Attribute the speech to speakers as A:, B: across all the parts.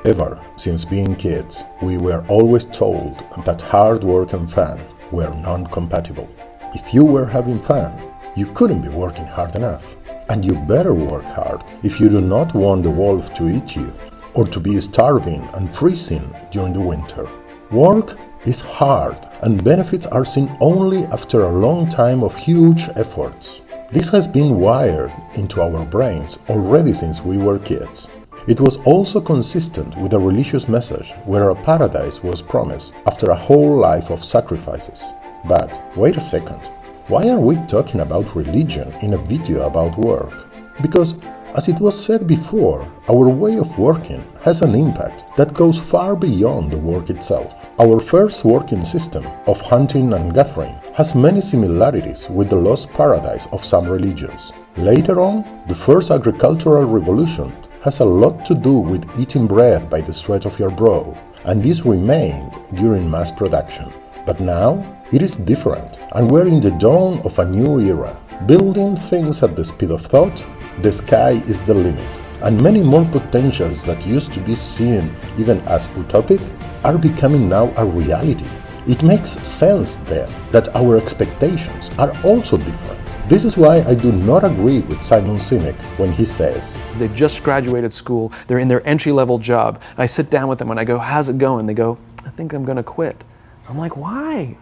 A: Ever since being kids, we were always told that hard work and fun were non-compatible. If you were having fun, you couldn't be working hard enough. And you better work hard if you do not want the wolf to eat you or to be starving and freezing during the winter. Work is hard and benefits are seen only after a long time of huge efforts. This has been wired into our brains already since we were kids. It was also consistent with a religious message where a paradise was promised after a whole life of sacrifices. But wait a second, why are we talking about religion in a video about work? Because, as it was said before, our way of working has an impact that goes far beyond the work itself. Our first working system of hunting and gathering has many similarities with the lost paradise of some religions. Later on, the first agricultural revolution has a lot to do with eating bread by the sweat of your brow, and this remained during mass production. But now, it is different, and we're in the dawn of a new era. Building things at the speed of thought, the sky is the limit, and many more potentials that used to be seen even as utopic are becoming now a reality. It makes sense then that our expectations are also different. This is why I do not agree with Simon Sinek when he says,
B: they've just graduated school, they're in their entry-level job, and I sit down with them and I go, how's it going? They go, I think I'm gonna quit. I'm like, why?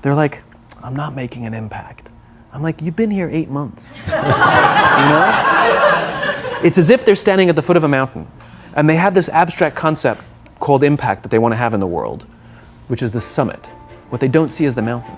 B: They're like, I'm not making an impact. I'm like, you've been here 8 months. You know? It's as if they're standing at the foot of a mountain and they have this abstract concept called impact that they want to have in the world, which is the summit. What they don't see is the mountain.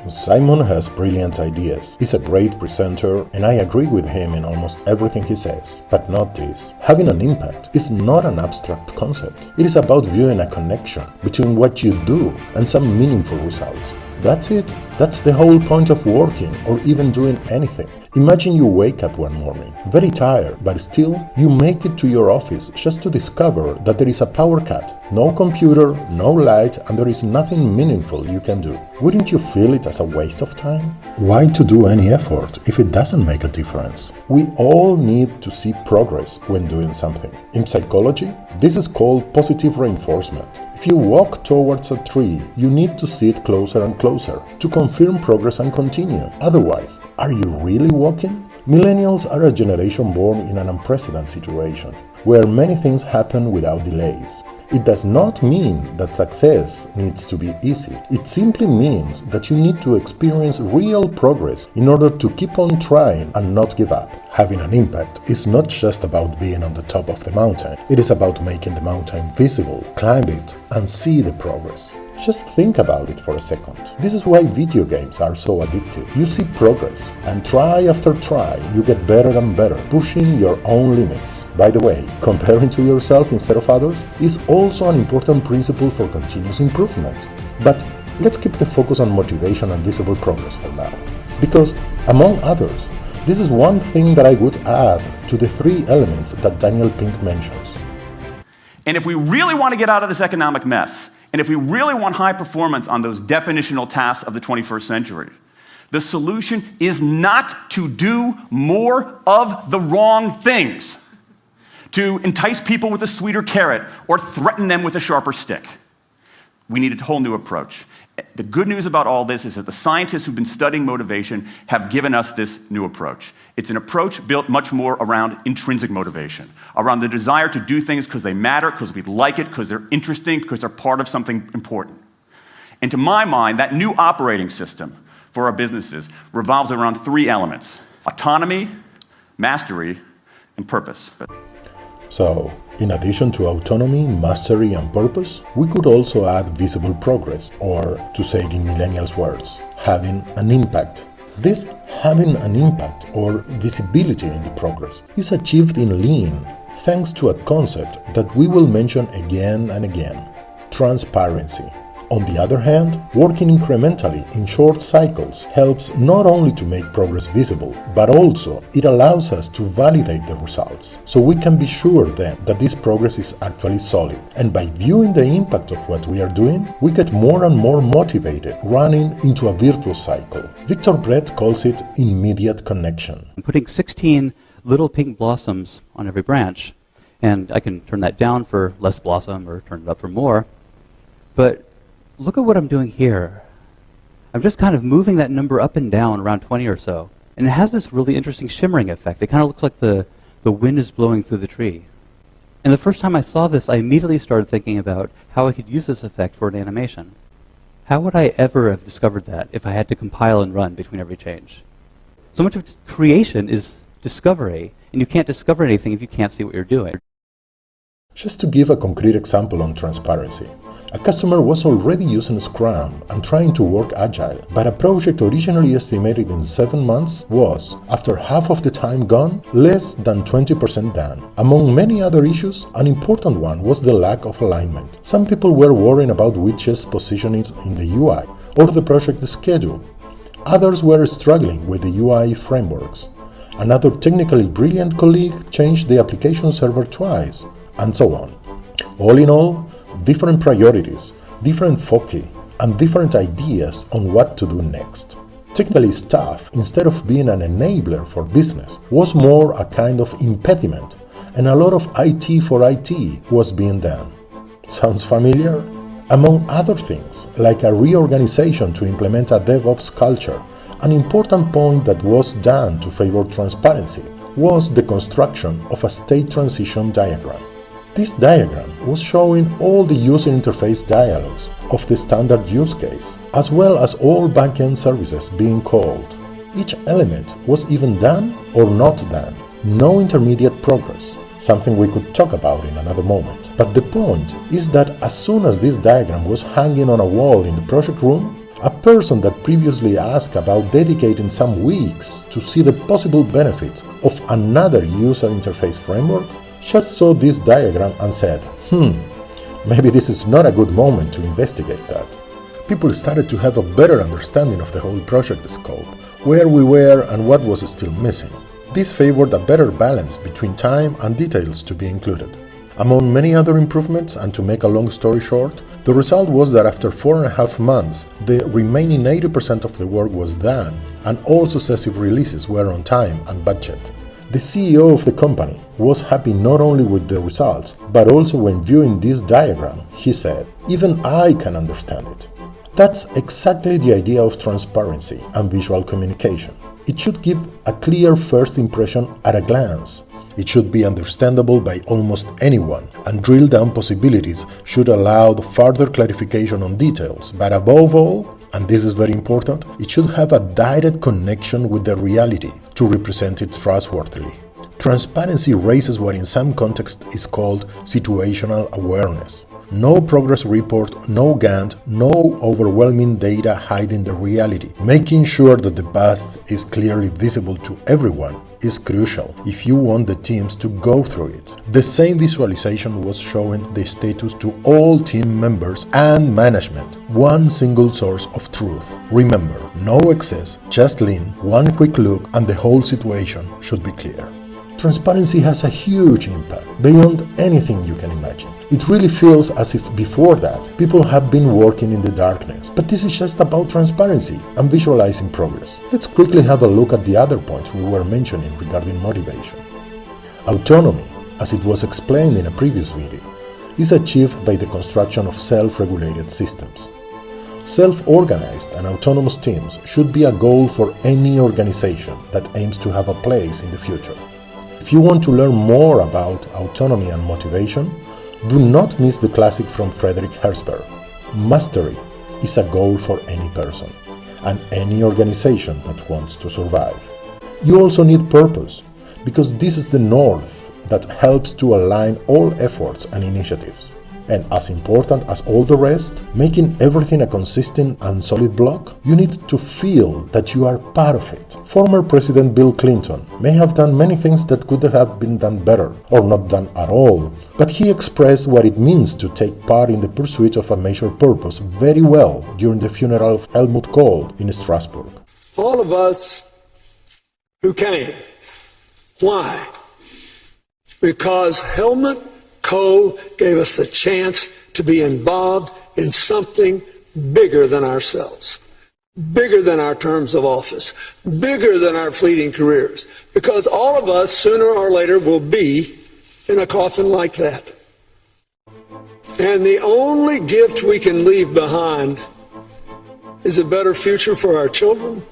A: Simon has brilliant ideas. He's a great presenter, and I agree with him in almost everything he says. But not this. Having an impact is not an abstract concept. It is about viewing a connection between what you do and some meaningful results. That's it. That's the whole point of working or even doing anything. Imagine you wake up one morning, very tired, but still you make it to your office just to discover that there is a power cut, no computer, no light, and there is nothing meaningful you can do. Wouldn't you feel it as a waste of time? Why to do any effort if it doesn't make a difference? We all need to see progress when doing something. In psychology, this is called positive reinforcement. If you walk towards a tree, you need to see it closer and closer to confirm progress and continue. Otherwise, are you really walking? Millennials are a generation born in an unprecedented situation, where many things happen without delays. It does not mean that success needs to be easy. It simply means that you need to experience real progress in order to keep on trying and not give up. Having an impact is not just about being on the top of the mountain. It is about making the mountain visible, climb it, and see the progress. Just think about it for a second. This is why video games are so addictive. You see progress, and try after try, you get better and better, pushing your own limits. By the way, comparing to yourself instead of others is also an important principle for continuous improvement. But let's keep the focus on motivation and visible progress for now. Because, among others, this is one thing that I would add to the 3 elements that Daniel Pink mentions.
C: And if we really want to get out of this economic mess, and if we really want high performance on those definitional tasks of the 21st century, the solution is not to do more of the wrong things, to entice people with a sweeter carrot or threaten them with a sharper stick. We need a whole new approach. The good news about all this is that the scientists who've been studying motivation have given us this new approach. It's an approach built much more around intrinsic motivation, around the desire to do things because they matter, because we like it, because they're interesting, because they're part of something important. And to my mind, that new operating system for our businesses revolves around 3 elements: autonomy, mastery, and purpose.
A: So, in addition to autonomy, mastery, and purpose, we could also add visible progress, or, to say it in millennials' words, having an impact. This having an impact, or visibility in the progress, is achieved in Lean, thanks to a concept that we will mention again and again: transparency. On the other hand, working incrementally in short cycles helps not only to make progress visible, but also it allows us to validate the results. So we can be sure then that this progress is actually solid. And by viewing the impact of what we are doing, we get more and more motivated, running into a virtuous cycle. Victor Brett calls it immediate connection.
D: Putting 16 little pink blossoms on every branch And I can turn that down for less blossom or turn it up for more. But look at what I'm doing here. I'm just kind of moving that number up and down around 20 or so. And it has this really interesting shimmering effect. It kind of looks like the wind is blowing through the tree. And the first time I saw this, I immediately started thinking about how I could use this effect for an animation. How would I ever have discovered that if I had to compile and run between every change? So much of creation is discovery, and you can't discover anything if you can't see what you're doing.
A: Just to give a concrete example on transparency, a customer was already using Scrum and trying to work agile, but a project originally estimated in 7 months was, after half of the time gone, less than 20% done. Among many other issues, an important one was the lack of alignment. Some people were worrying about widgets' positioning in the UI or the project schedule. Others were struggling with the UI frameworks. Another technically brilliant colleague changed the application server twice, and so on. All in all, different priorities, different foci, and different ideas on what to do next. Technically, staff, instead of being an enabler for business, was more a kind of impediment, and a lot of IT for IT was being done. Sounds familiar? Among other things, like a reorganization to implement a DevOps culture, an important point that was done to favor transparency was the construction of a state transition diagram. This diagram was showing all the user interface dialogues of the standard use case, as well as all backend services being called. Each element was even done or not done, no intermediate progress, something we could talk about in another moment. But the point is that as soon as this diagram was hanging on a wall in the project room, a person that previously asked about dedicating some weeks to see the possible benefits of another user interface framework just saw this diagram and said, maybe this is not a good moment to investigate that. People started to have a better understanding of the whole project scope, where we were and what was still missing. This favored a better balance between time and details to be included. Among many other improvements, and to make a long story short, the result was that after 4.5 months, the remaining 80% of the work was done and all successive releases were on time and budget. The CEO of the company was happy not only with the results, but also when viewing this diagram, he said, "Even I can understand it." That's exactly the idea of transparency and visual communication. It should give a clear first impression at a glance. It should be understandable by almost anyone, and drill-down possibilities should allow further clarification on details, but above all, and this is very important, it should have a direct connection with the reality to represent it trustworthily. Transparency raises what in some contexts is called situational awareness. No progress report, no Gantt, no overwhelming data hiding the reality. Making sure that the path is clearly visible to everyone is crucial if you want the teams to go through it. The same visualization was showing the status to all team members and management. One single source of truth. Remember, no excess, just lean, one quick look, and the whole situation should be clear. Transparency has a huge impact, beyond anything you can imagine. It really feels as if before that, people have been working in the darkness. But this is just about transparency and visualizing progress. Let's quickly have a look at the other points we were mentioning regarding motivation. Autonomy, as it was explained in a previous video, is achieved by the construction of self-regulated systems. Self-organized and autonomous teams should be a goal for any organization that aims to have a place in the future. If you want to learn more about autonomy and motivation, do not miss the classic from Frederick Herzberg. Mastery is a goal for any person and any organization that wants to survive. You also need purpose, because this is the north that helps to align all efforts and initiatives. And as important as all the rest, making everything a consistent and solid block, you need to feel that you are part of it. Former President Bill Clinton may have done many things that could have been done better, or not done at all, but he expressed what it means to take part in the pursuit of a major purpose very well during the funeral of Helmut Kohl in Strasbourg.
E: All of us who came. Why? Because Helmut Kohl gave us the chance to be involved in something bigger than ourselves, bigger than our terms of office, bigger than our fleeting careers. Because all of us, sooner or later, will be in a coffin like that. And the only gift we can leave behind is a better future for our children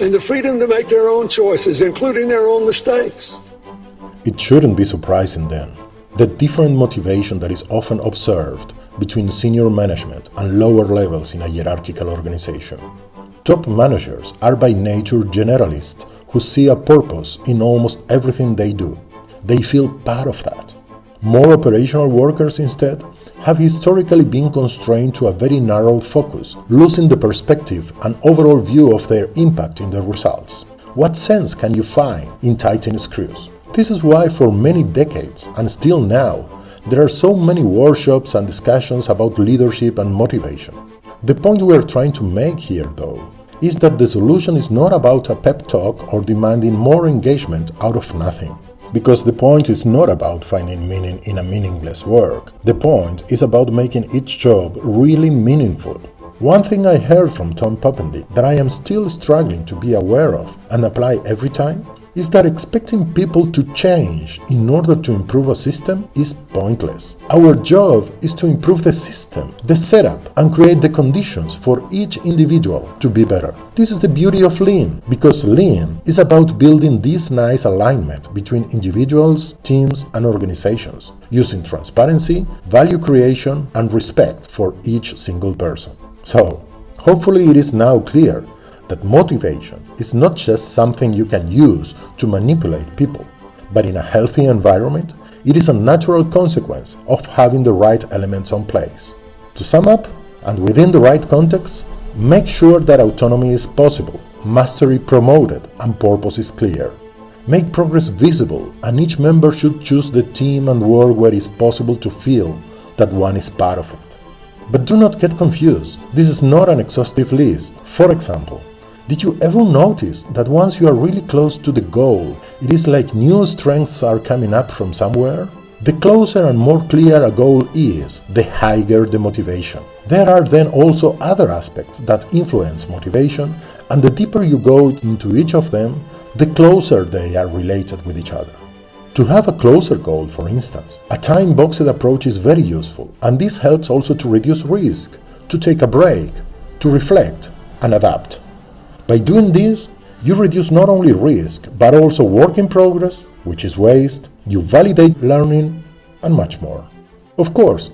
E: and the freedom to make their own choices, including their own mistakes.
A: It shouldn't be surprising then, the different motivation that is often observed between senior management and lower levels in a hierarchical organization. Top managers are by nature generalists who see a purpose in almost everything they do. They feel part of that. More operational workers instead have historically been constrained to a very narrow focus, losing the perspective and overall view of their impact in the results. What sense can you find in tightening screws? This is why for many decades, and still now, there are so many workshops and discussions about leadership and motivation. The point we are trying to make here, though, is that the solution is not about a pep talk or demanding more engagement out of nothing. Because the point is not about finding meaning in a meaningless work. The point is about making each job really meaningful. One thing I heard from Tom Poppendick that I am still struggling to be aware of and apply every time is that expecting people to change in order to improve a system is pointless. Our job is to improve the system, the setup, and create the conditions for each individual to be better. This is the beauty of Lean, because Lean is about building this nice alignment between individuals, teams, and organizations, using transparency, value creation, and respect for each single person. So, hopefully it is now clear that motivation is not just something you can use to manipulate people, but in a healthy environment, it is a natural consequence of having the right elements in place. To sum up, and within the right context, make sure that autonomy is possible, mastery promoted, and purpose is clear. Make progress visible, and each member should choose the team and work where it is possible to feel that one is part of it. But do not get confused, this is not an exhaustive list. For example, did you ever notice that once you are really close to the goal, it is like new strengths are coming up from somewhere? The closer and more clear a goal is, the higher the motivation. There are then also other aspects that influence motivation, and the deeper you go into each of them, the closer they are related with each other. To have a closer goal, for instance, a time-boxed approach is very useful, and this helps also to reduce risk, to take a break, to reflect, and adapt. By doing this, you reduce not only risk, but also work in progress, which is waste, you validate learning, and much more. Of course,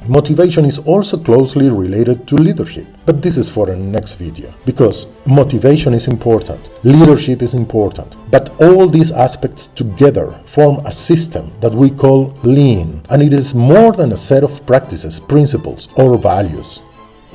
A: motivation is also closely related to leadership, but this is for the next video, because motivation is important, leadership is important, but all these aspects together form a system that we call Lean, and it is more than a set of practices, principles, or values.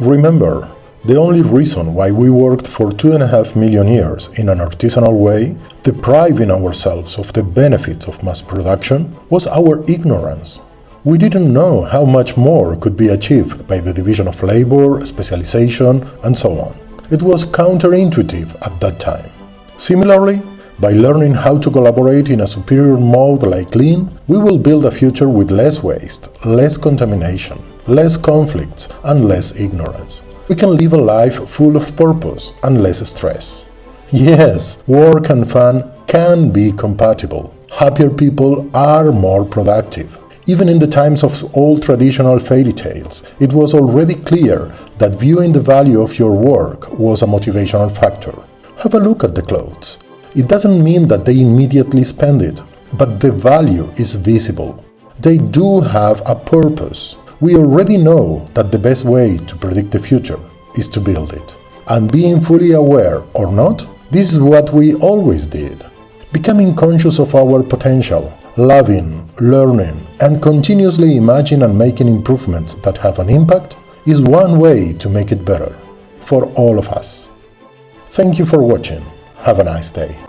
A: Remember, the only reason why we worked for 2.5 million years in an artisanal way, depriving ourselves of the benefits of mass production, was our ignorance. We didn't know how much more could be achieved by the division of labor, specialization, and so on. It was counterintuitive at that time. Similarly, by learning how to collaborate in a superior mode like Lean, we will build a future with less waste, less contamination, less conflicts, and less ignorance. We can live a life full of purpose and less stress. Yes, work and fun can be compatible. Happier people are more productive. Even in the times of old traditional fairy tales, it was already clear that viewing the value of your work was a motivational factor. Have a look at the clothes. It doesn't mean that they immediately spend it, but the value is visible. They do have a purpose. We already know that the best way to predict the future is to build it. And being fully aware or not, this is what we always did. Becoming conscious of our potential, loving, learning, and continuously imagining and making improvements that have an impact is one way to make it better for all of us. Thank you for watching. Have a nice day.